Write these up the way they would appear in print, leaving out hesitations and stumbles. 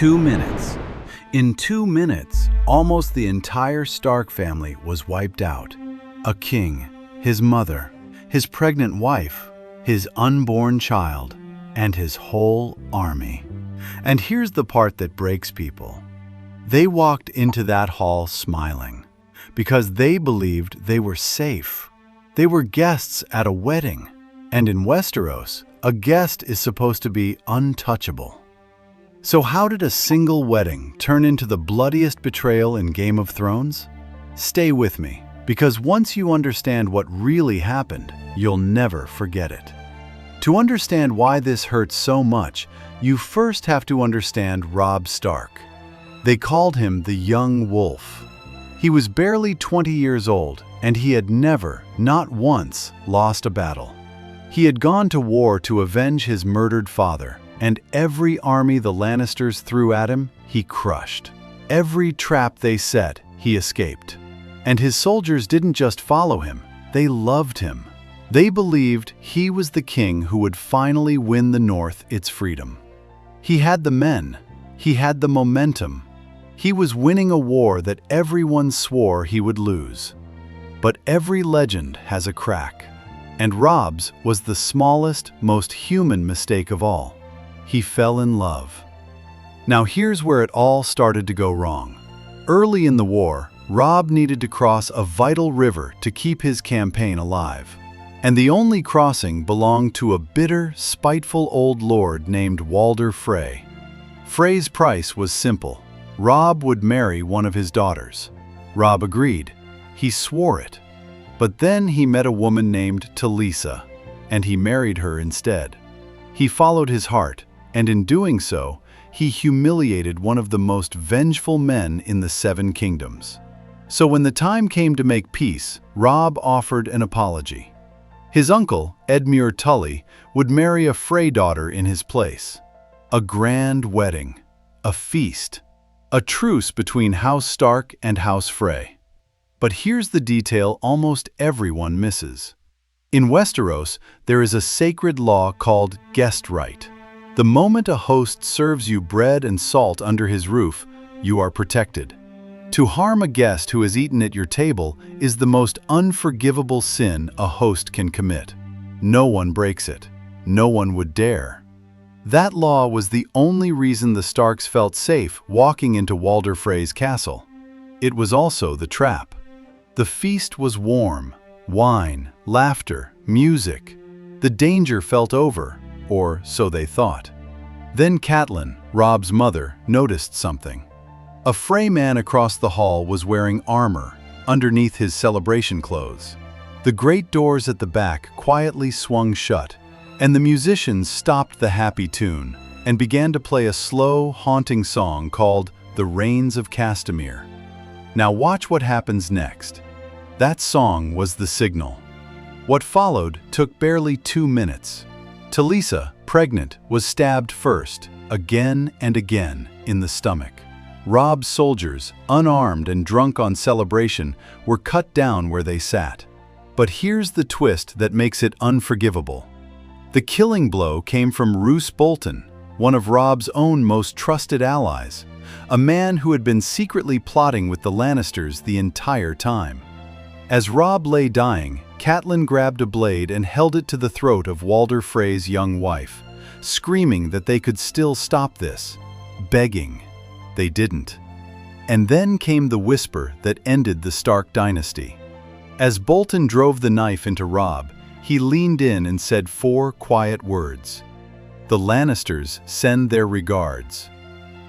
2 minutes. In 2 minutes, almost the entire Stark family was wiped out. A king, his mother, his pregnant wife, his unborn child, and his whole army. And here's the part that breaks people. They walked into that hall smiling, because they believed they were safe. They were guests at a wedding, and in Westeros, a guest is supposed to be untouchable. So how did a single wedding turn into the bloodiest betrayal in Game of Thrones? Stay with me, because once you understand what really happened, you'll never forget it. To understand why this hurts so much, you first have to understand Robb Stark. They called him the Young Wolf. He was barely 20 years old, and he had never, not once, lost a battle. He had gone to war to avenge his murdered father, and every army the Lannisters threw at him, he crushed. Every trap they set, he escaped. And his soldiers didn't just follow him, they loved him. They believed he was the king who would finally win the North its freedom. He had the men, he had the momentum. He was winning a war that everyone swore he would lose. But every legend has a crack, and Robb's was the smallest, most human mistake of all. He fell in love. Now here's where it all started to go wrong. Early in the war, Robb needed to cross a vital river to keep his campaign alive. And the only crossing belonged to a bitter, spiteful old lord named Walder Frey. Frey's price was simple. Robb would marry one of his daughters. Robb agreed. He swore it. But then he met a woman named Talisa, and he married her instead. He followed his heart, and in doing so, he humiliated one of the most vengeful men in the Seven Kingdoms. So when the time came to make peace, Robb offered an apology. His uncle, Edmure Tully, would marry a Frey daughter in his place. A grand wedding, a feast, a truce between House Stark and House Frey. But here's the detail almost everyone misses. In Westeros, there is a sacred law called guest right. The moment a host serves you bread and salt under his roof, you are protected. To harm a guest who has eaten at your table is the most unforgivable sin a host can commit. No one breaks it. No one would dare. That law was the only reason the Starks felt safe walking into Walder Frey's castle. It was also the trap. The feast was warm. Wine, laughter, music. The danger felt over, or so they thought. Then Catelyn, Robb's mother, noticed something. A Frey man across the hall was wearing armor underneath his celebration clothes. The great doors at the back quietly swung shut, and the musicians stopped the happy tune and began to play a slow, haunting song called The Rains of Castamere. Now watch what happens next. That song was the signal. What followed took barely 2 minutes. Talisa, pregnant, was stabbed first, again and again, in the stomach. Robb's soldiers, unarmed and drunk on celebration, were cut down where they sat. But here's the twist that makes it unforgivable. The killing blow came from Roose Bolton, one of Robb's own most trusted allies, a man who had been secretly plotting with the Lannisters the entire time. As Robb lay dying, Catelyn grabbed a blade and held it to the throat of Walder Frey's young wife, screaming that they could still stop this, begging. They didn't. And then came the whisper that ended the Stark dynasty. As Bolton drove the knife into Robb, he leaned in and said 4 quiet words. "The Lannisters send their regards."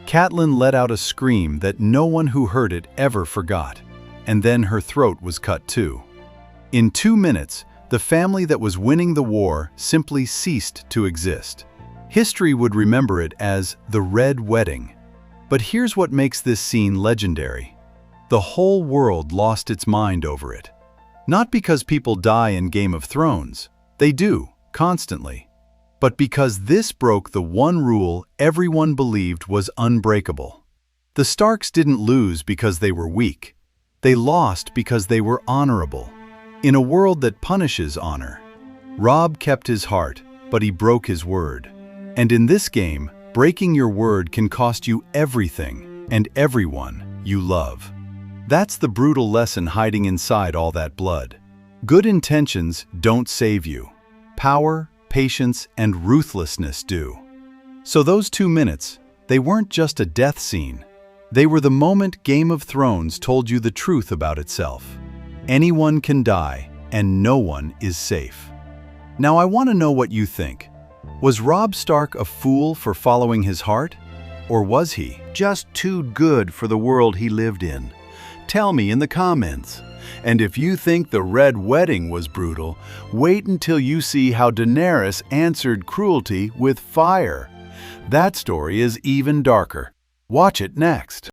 Catelyn let out a scream that no one who heard it ever forgot, and then her throat was cut too. In 2 minutes, the family that was winning the war simply ceased to exist. History would remember it as the Red Wedding. But here's what makes this scene legendary. The whole world lost its mind over it. Not because people die in Game of Thrones. They do, constantly. But because this broke the one rule everyone believed was unbreakable. The Starks didn't lose because they were weak. They lost because they were honorable. In a world that punishes honor, Robb kept his heart, but he broke his word. And in this game, Breaking your word can cost you everything and everyone you love. That's the brutal lesson hiding inside all that blood. Good intentions don't save you. Power, patience, and ruthlessness do. So those 2 minutes, they weren't just a death scene. They were the moment Game of Thrones told you the truth about itself. Anyone can die, and no one is safe. Now I want to know what you think. Was Robb Stark a fool for following his heart? Or was he just too good for the world he lived in? Tell me in the comments. And if you think the Red Wedding was brutal, wait until you see how Daenerys answered cruelty with fire. That story is even darker. Watch it next.